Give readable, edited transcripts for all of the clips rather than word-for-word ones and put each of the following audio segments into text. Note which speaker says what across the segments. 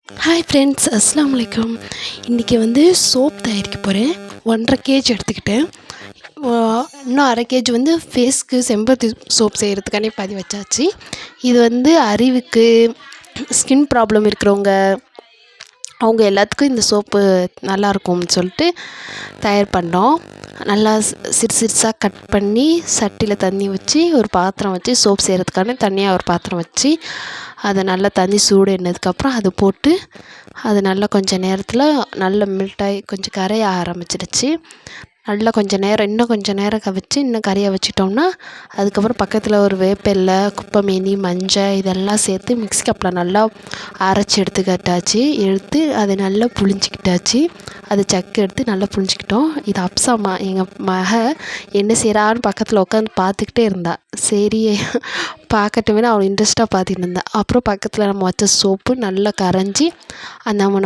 Speaker 1: Hi friends, அஸ்ஸலாமு அலைக்கும். இன்றைக்கி வந்து சோப் தயாரிக்க போகிறேன். 1.5 கேஜி எடுத்துக்கிட்டேன். இன்னும் 1/2 கேஜி வந்து ஃபேஸ்க்கு செம்பருத்தி சோப் செய்கிறதுக்கானே பாதி வச்சாச்சு. இது வந்து அறிவுக்கு, ஸ்கின் ப்ராப்ளம் இருக்கிறவங்க, அவங்க எல்லாத்துக்கும் இந்த சோப்பு நல்லாயிருக்கும்னு சொல்லிட்டு தயார் பண்ணோம். நல்லா சிறுசாக கட் பண்ணி சட்டியில் தண்ணி வச்சு ஒரு பாத்திரம் வச்சு சோப் செய்கிறதுக்கான தனியாக ஒரு பாத்திரம் வச்சு அதை நல்லா தண்ணி சூடு எண்ணதுக்கப்புறம் அதை போட்டு அது நல்லா கொஞ்சம் நேரத்தில் நல்லா மெல்ட்டாகி கொஞ்சம் கரைய ஆரம்பிச்சிடுச்சு. நல்லா கொஞ்சம் நேரம் இன்னும் கொஞ்சம் நேரம் கழிச்சு இன்னும் கரைய வச்சிட்டோம்னா அதுக்கப்புறம் பக்கத்தில் ஒரு வேப்பிலை, குப்பைமேனி, மஞ்சள் இதெல்லாம் சேர்த்து மிக்ஸி கப்பில் நல்லா அரைச்சி எடுத்து அதை நல்லா புழிஞ்சிக்கிட்டாச்சு. அது சக்கு எடுத்து நல்லா புழிஞ்சிக்கிட்டோம். இது அப்சாமா எங்கள் மக என்ன செய்கிறான்னு பக்கத்தில் உட்காந்து பார்த்துக்கிட்டே இருந்தா. சரி பார்க்கட்டுமேனு அவள் இன்ட்ரெஸ்ட்டாக பார்த்துட்டு இருந்தா. அப்புறம் பக்கத்தில் நம்ம வச்ச சோப்பு நல்லா கரைஞ்சி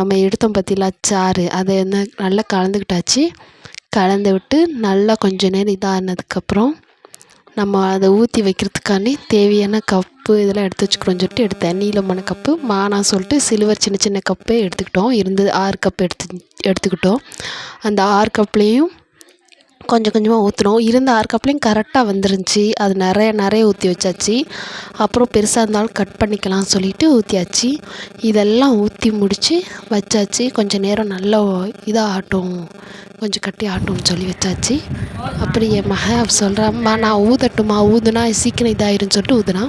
Speaker 1: நம்ம எடுத்தோம் பார்த்தீங்களா சாறு, அதை நல்லா கலந்துக்கிட்டாச்சு. கலந்து விட்டு நல்லா கொஞ்சம் நேரம் இதானதுக்கப்புறம் நம்ம அதை ஊற்றி வைக்கிறதுக்காண்டி தேவையான கப்பு இதெல்லாம் எடுத்து வச்சுக்கிறோன்னு சொல்லிட்டு எடுத்தேன். நீளமான கப்பு மானா சொல்லிட்டு சில்வர் சின்ன சின்ன கப்பே எடுத்துக்கிட்டோம். இருந்தது 6 கப் எடுத்துக்கிட்டோம். அந்த 6 கப்லேயும் கொஞ்சம் கொஞ்சமாக ஊற்றினோம். இருந்த 6 கப்லேயும் கரெக்டாக வந்துருந்துச்சி. அது நிறைய ஊற்றி வச்சாச்சு. அப்புறம் பெருசாக இருந்தாலும் கட் பண்ணிக்கலாம்னு சொல்லிவிட்டு ஊற்றியாச்சு. இதெல்லாம் ஊற்றி முடித்து வச்சாச்சு. கொஞ்சம் நேரம் நல்லா இதாக கொஞ்சம் கட்டி ஆட்டும்னு சொல்லி வச்சாச்சு. அப்படி என் மகன் சொல்கிறாம்மா நான் ஊதட்டுமா, ஊதுனா சீக்கிரம் இதாயிருன்னு சொல்லிட்டு ஊதுனா.